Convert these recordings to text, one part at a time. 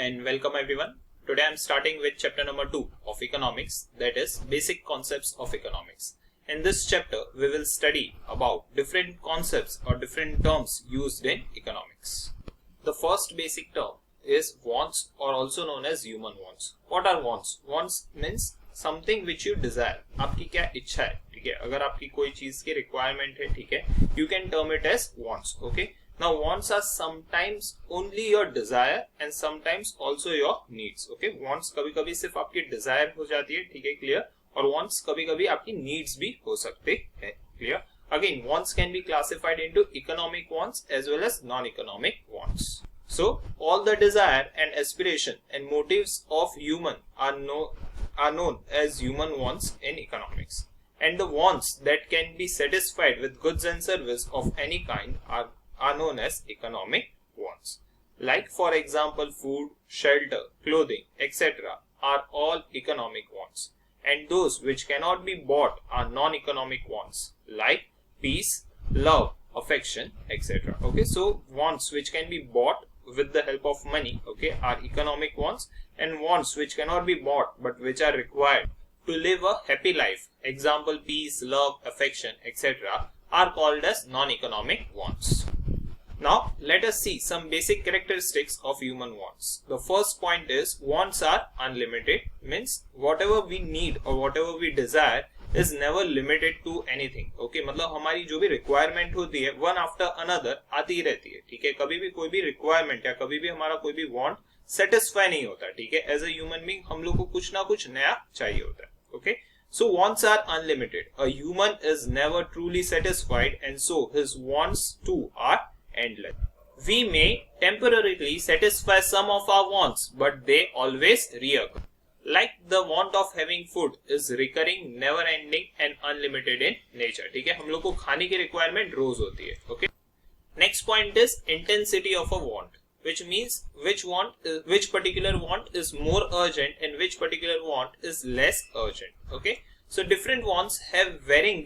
and welcome everyone. Today I am starting with chapter number 2 of economics, that is basic concepts of economics. In this chapter we will study about different concepts or different terms used in economics. The first basic term is wants, or also known as human wants. What are wants? Wants means something which you desire. आपकी क्या इच्छा है, ठीक है? अगर आपकी कोई चीज की requirement है, ठीक है? You can term it as wants, okay? Now wants are sometimes only your desire and sometimes also your needs, okay? Wants कभी-कभी सिर्फ आपकी desire हो जाती है, ठीक है, clear? और wants कभी-कभी आपकी needs भी हो सकते हैं, clear? Again, wants can be classified into economic wants as well as non-economic wants. So all the desire and aspiration and motives of human are known as human wants in economics. And the wants that can be satisfied with goods and service of any kind are known as economic wants. Like for example, food, shelter, clothing, etc. are all economic wants. And those which cannot be bought are non-economic wants, like peace, love, affection, etc. Okay, so wants which can be bought with the help of money, okay, are economic wants, and wants which cannot be bought but which are required to live a happy life, example peace, love, affection, etc. are called as non-economic wants. Now let us see some basic characteristics of human wants. The first point is wants are unlimited, means whatever we need or whatever we desire is never limited to anything. Okay, मतलब हमारी जो भी requirement होती है one after another आती ही रहती है, ठीक है? कभी भी कोई भी requirement या कभी भी हमारा कोई भी want satisfy नहीं होता, ठीक है? As a human being हम लोग को कुछ ना कुछ नया चाहिए होता है. Okay, so wants are unlimited. A human is never truly satisfied and so his wants too are endless. We may temporarily satisfy some of our wants, but they always reoccur. Like the want of having food is recurring, never ending and unlimited in nature. ठीक है, हम लोग को खाने की requirement रोज होती है. Okay. Next point is intensity of a want, which means which particular want is more urgent and which particular want is less urgent. Okay. So different wants have varying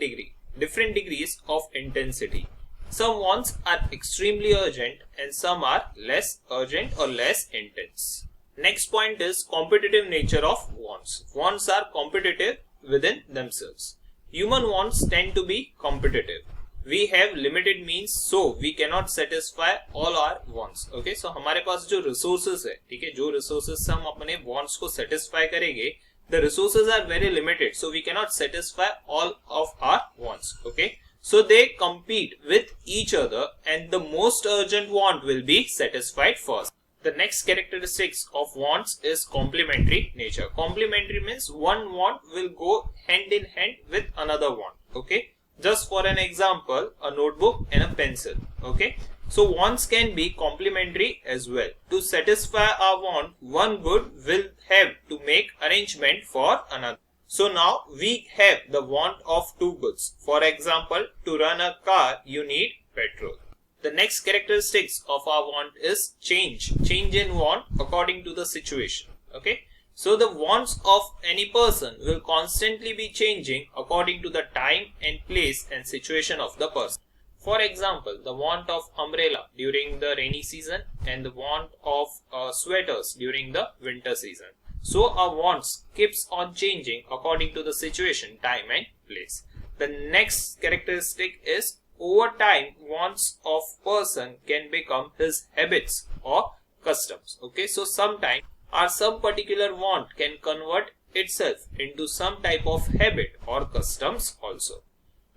different degrees of intensity. Some wants are extremely urgent and some are less urgent or less intense. Next point is competitive nature of wants. Wants are competitive within themselves. Human wants tend to be competitive. We have limited means, so we cannot satisfy all our wants. Okay, so हमारे पास जो resources है, ठीक है, जो resources से हम अपने wants को satisfy करेंगे, the resources are very limited, so we cannot satisfy all of our wants. Okay. So they compete with each other and the most urgent want will be satisfied first. The next characteristics of wants is complementary nature. Complementary means one want will go hand in hand with another want. Okay. Just for an example, a notebook and a pencil. Okay. So wants can be complementary as well. To satisfy our want, one good will have to make arrangement for another. So now we have the want of two goods. For example, to run a car, you need petrol. The next characteristics of our want is change in want according to the situation. Okay. So the wants of any person will constantly be changing according to the time and place and situation of the person. For example, the want of umbrella during the rainy season and the want of sweaters during the winter season. So our wants keeps on changing according to the situation, time and place. The next characteristic is over time wants of person can become his habits or customs. Okay, so sometime or some particular want can convert itself into some type of habit or customs also.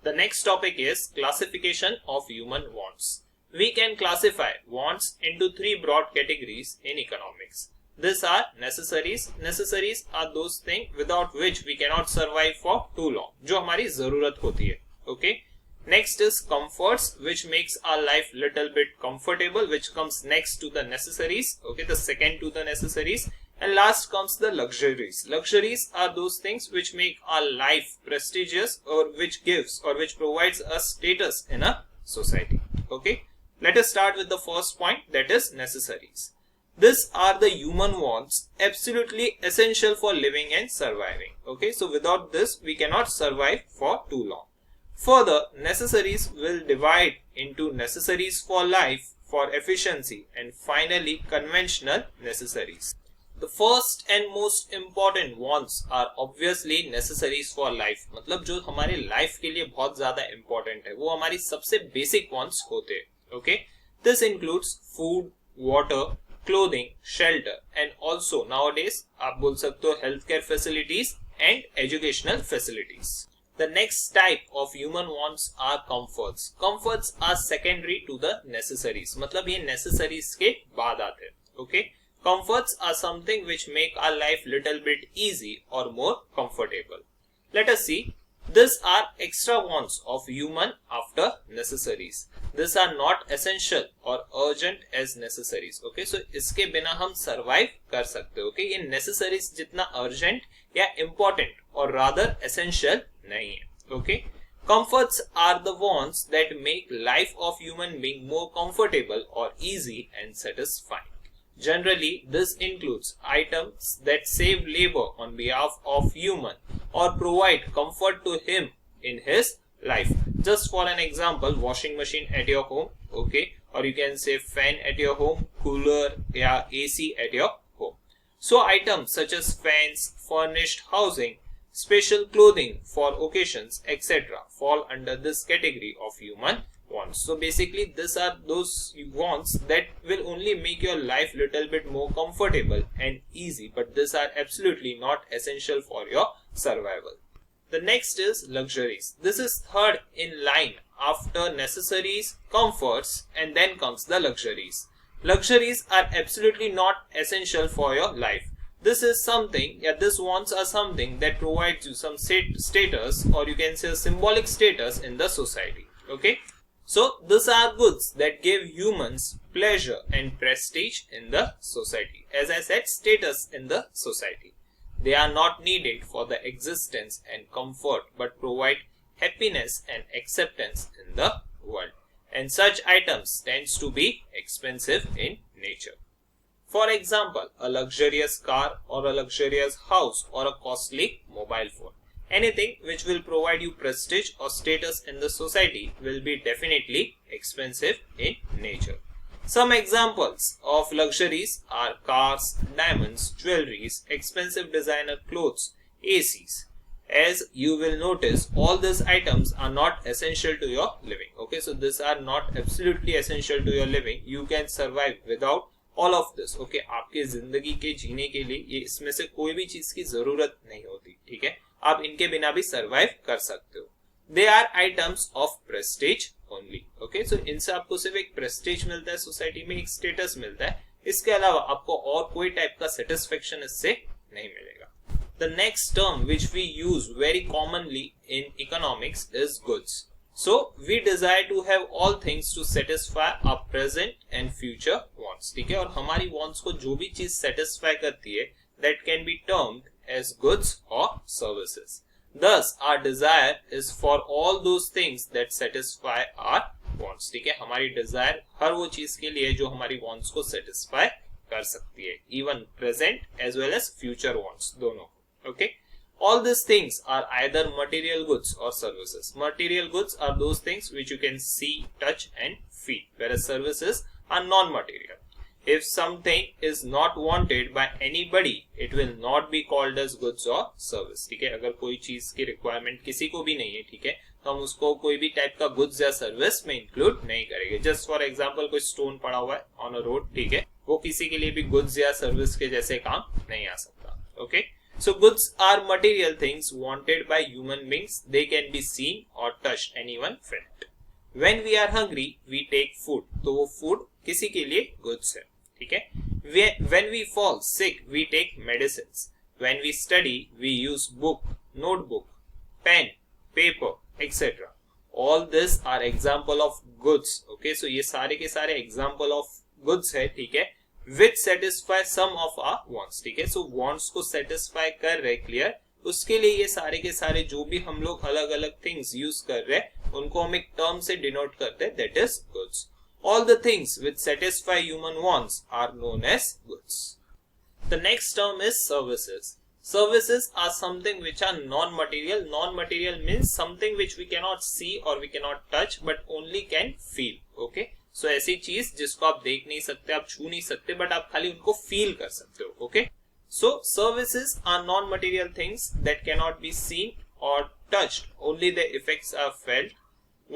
The next topic is classification of human wants. We can classify wants into three broad categories in economics. These are necessaries. Necessaries are those things without which we cannot survive for too long, जो हमारी जरूरत होती है. Okay. Next is comforts, which makes our life little bit comfortable, which comes next to the necessaries. Okay, the second to the necessaries. And last comes the luxuries. Luxuries are those things which make our life prestigious or which gives or which provides us status in a society. Okay. Let us start with the first point, that is necessaries. These are the human wants absolutely essential for living and surviving. Okay, so without this we cannot survive for too long. Further, necessaries will divide into necessaries for life, for efficiency, and finally conventional necessaries. The first and most important wants are obviously necessaries for life. मतलब जो हमारे life के लिए बहुत ज़्यादा important है, वो हमारी सबसे basic wants होते हैं. Okay, this includes food, water, clothing, shelter, and also nowadays आप बोल सकते हो healthcare facilities and educational facilities. The next type of human wants are comforts. Comforts are secondary to the necessaries. मतलब ये necessaries के बाद आते हैं. Okay. Comforts are something which make our life little bit easy or more comfortable. Let us see. These are extra wants of human after necessaries. These are not essential or urgent as necessaries. Okay. So इसके बिना हम survive कर सकते हैं. Okay. ये necessaries जितना urgent या important or rather essential नहीं है. Okay. Comforts are the wants that make life of human being more comfortable or easy and satisfying. Generally, this includes items that save labor on behalf of human or provide comfort to him in his life. Just for an example, washing machine at your home, okay, or you can say fan at your home, cooler, yeah, AC at your home. So items such as fans, furnished housing, special clothing for occasions, etc. fall under this category of human wants. So basically these are those wants that will only make your life little bit more comfortable and easy, but these are absolutely not essential for your survival. The next is luxuries. This is third in line after necessaries, comforts, and then comes the luxuries. Luxuries are absolutely not essential for your life. This is something, these wants are something that provides you some status, or you can say a symbolic status in the society. Okay. So these are goods that give humans pleasure and prestige in the society. As I said, status in the society. They are not needed for the existence and comfort, but provide happiness and acceptance in the world. And such items tends to be expensive in nature. For example, a luxurious car or a luxurious house or a costly mobile phone. Anything which will provide you prestige or status in the society will be definitely expensive in nature. Some examples of luxuries are cars, diamonds, jewelries, expensive designer clothes, ACs. As you will notice, all these items are not essential to your living. Okay, so these are not absolutely essential to your living. You can survive without all of this. Okay, आपके जिंदगी के जीने के लिए ये इसमें से कोई भी चीज की जरूरत नहीं होती. ठीक है, आप इनके बिना भी सरवाइव कर सकते हो. They are items of prestige only. Okay, so इनसे आपको सिर्फ एक प्रेस्टीज मिलता है, सोसाइटी में एक स्टेटस मिलता है. इसके अलावा आपको और कोई टाइप का सेटिस्फेक्शन इससे नहीं मिलेगा. The next term which we use very commonly in economics is goods. So we desire to have all things to satisfy our present and future wants. ठीक है, और हमारी wants को जो भी चीज satisfy करती है, that can be termed as goods or services. Thus, our desire is for all those things that satisfy our wants. ठीक है, हमारी desire हर वो चीज के लिए जो हमारी wants को satisfy कर सकती है, even present as well as future wants दोनों. Okay, all these things are either material goods or services. Material goods are those things which you can see, touch, and feel, whereas services are non-material. If something is not wanted by anybody, it will not be called as goods or service. ठीक है, अगर कोई चीज की requirement किसी को भी नहीं है, ठीक है, तो हम उसको कोई भी टाइप का गुड्स या सर्विस में इंक्लूड नहीं करेंगे. जस्ट फॉर एग्जांपल, कोई स्टोन पड़ा हुआ है ऑन अ रोड, ठीक है, वो किसी के लिए भी गुड्स या सर्विस के जैसे काम नहीं आ सकता. Okay, so goods are material things wanted by human beings. They can be seen or touched and even felt. When we are hungry, we take food. तो वो food किसी के लिए goods है. ठीक है. When we fall sick, we take medicines. When we study, we use book, notebook, pen, paper, etc. All these are example of goods. Okay, so ये सारे के सारे example of goods है. ठीक है, which satisfy some of our wants. ठीक है, so wants को satisfy कर रहे, clear. उसके लिए ये सारे के सारे जो भी हम लोग अलग अलग things use कर रहे हैं, उनको हम एक term से denote करते हैं, that is goods. All the things which satisfy human wants are known as goods. The next term is services. Services are something which are non-material. Non-material means something which we cannot see or we cannot touch, but only can feel. Okay, सो ऐसी चीज जिसको आप देख नहीं सकते, आप छू नहीं सकते, बट आप खाली उनको फील कर सकते हो. Okay, so services are non material things that can not be seen or touched, only the effects are felt.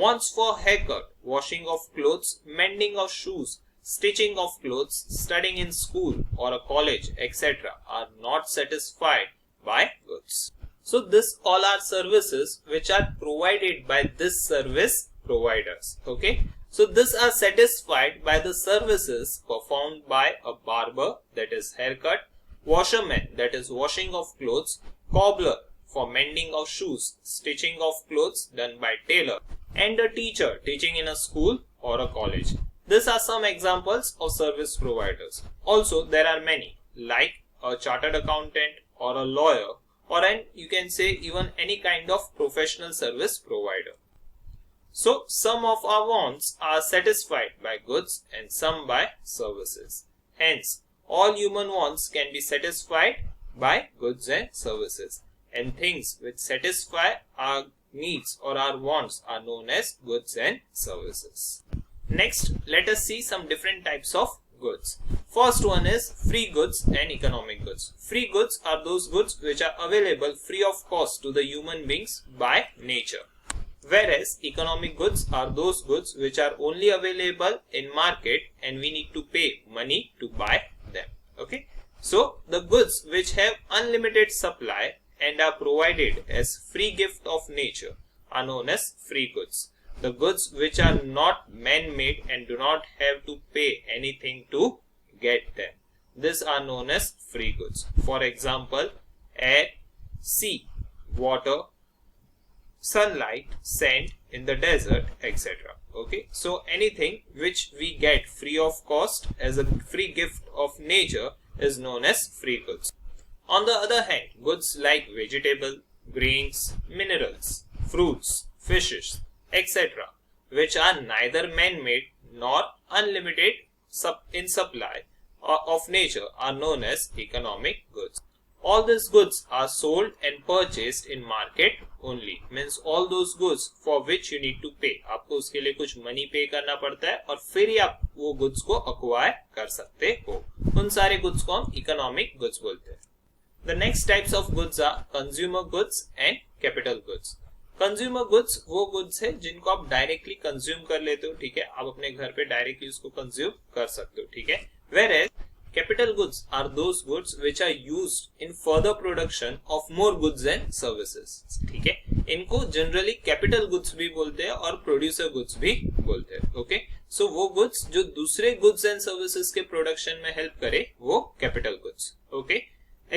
Wants for haircut, washing of clothes, mending of shoes, stitching of clothes, studying in school or a college, etc. are not satisfied by goods. So this all are services which are provided by this service providers. Okay, so this are satisfied by the services performed by a barber, that is haircut, washerman, that is washing of clothes, cobbler for mending of shoes, stitching of clothes done by tailor, and a teacher teaching in a school or a college. These are some examples of service providers. Also, there are many, like a chartered accountant or a lawyer, or you can say even any kind of professional service provider. So, some of our wants are satisfied by goods and some by services. Hence, all human wants can be satisfied by goods and services. And things which satisfy our needs or our wants are known as goods and services. Next, let us see some different types of goods. First one is free goods and economic goods. Free goods are those goods which are available free of cost to the human beings by nature. Whereas economic goods are those goods which are only available in market and we need to pay money to buy them. Okay, so the goods which have unlimited supply and are provided as free gift of nature are known as free goods. The goods which are not man-made and do not have to pay anything to get them, these are known as free goods. For example, air, sea, water, sunlight, sand in the desert, etc. Okay, so anything which we get free of cost as a free gift of nature is known as free goods. On the other hand, goods like vegetable, grains, minerals, fruits, fishes, etc., which are neither man-made nor unlimited in supply of nature are known as economic goods. All these goods are sold and purchased in market only. Means all those goods for which you need to pay. आपको उसके लिए कुछ money pay करना पड़ता है और फिर ही आप वो goods को acquire कर सकते हो. उन सारे goods को हम economic goods बोलते हैं. The next types of goods are consumer goods and capital goods. Consumer goods वो goods है जिनको आप directly consume कर लेते हो, ठीक है, आप अपने घर पे directly उसको consume कर सकते हो, ठीक है. Whereas capital goods are those goods which are used in further production of more goods and services, ठीक है. इनको generally capital goods भी बोलते हैं और producer goods भी बोलते हैं. Okay, so वो goods जो दूसरे goods and services के production में help करे वो capital goods. Okay.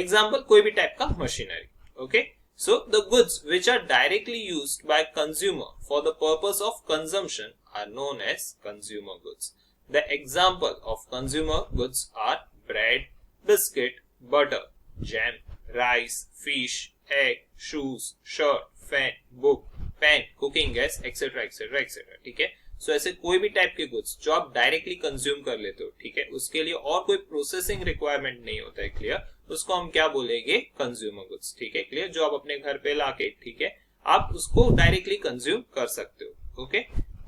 Example, कोई भी type का machinery. Okay, so the goods which are directly used by consumer for the purpose of consumption are known as consumer goods. The example of consumer goods are bread, biscuit, butter, jam, rice, fish, egg, shoes, shirt, fan, book, pen, cooking gas, etc., etc., etc. ठीक है. So ऐसे कोई भी type के goods जो आप directly consume कर लेते हो, ठीक है, उसके लिए और कोई प्रोसेसिंग रिक्वायरमेंट नहीं होता है, क्लियर, उसको हम क्या बोलेंगे, कंज्यूमर गुड्स, ठीक है, क्लियर, जो आप अपने घर पे लाके, ठीक है, आप उसको डायरेक्टली कंज्यूम कर सकते हो. Okay,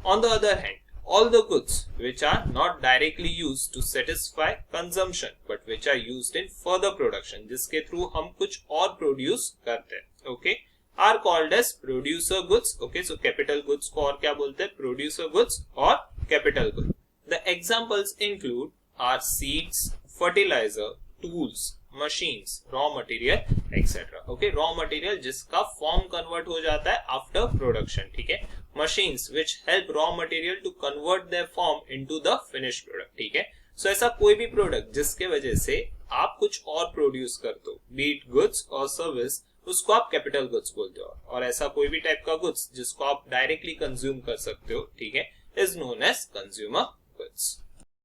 on the other hand, all the goods which are not directly used to satisfy consumption but which are used in further production, जिसके थ्रू हम कुछ और प्रोड्यूस करते हैं, okay, are called as producer goods. Okay, so capital goods को और क्या बोलते हैं, producer goods और capital goods. The examples include are seeds, fertilizer, tools, machines, raw material, etc. Okay, raw material जिसका form convert हो जाता है after production, ठीक है, machines which help raw material to convert their form into the finished product, ठीक है. So ऐसा कोई भी product जिसके वजह से आप कुछ और produce करते हो, be it goods or service, उसको आप कैपिटल गुड्स बोलते हो. और ऐसा कोई भी टाइप का गुड्स जिसको आप डायरेक्टली कंज्यूम कर सकते हो, ठीक है, is known as consumer goods.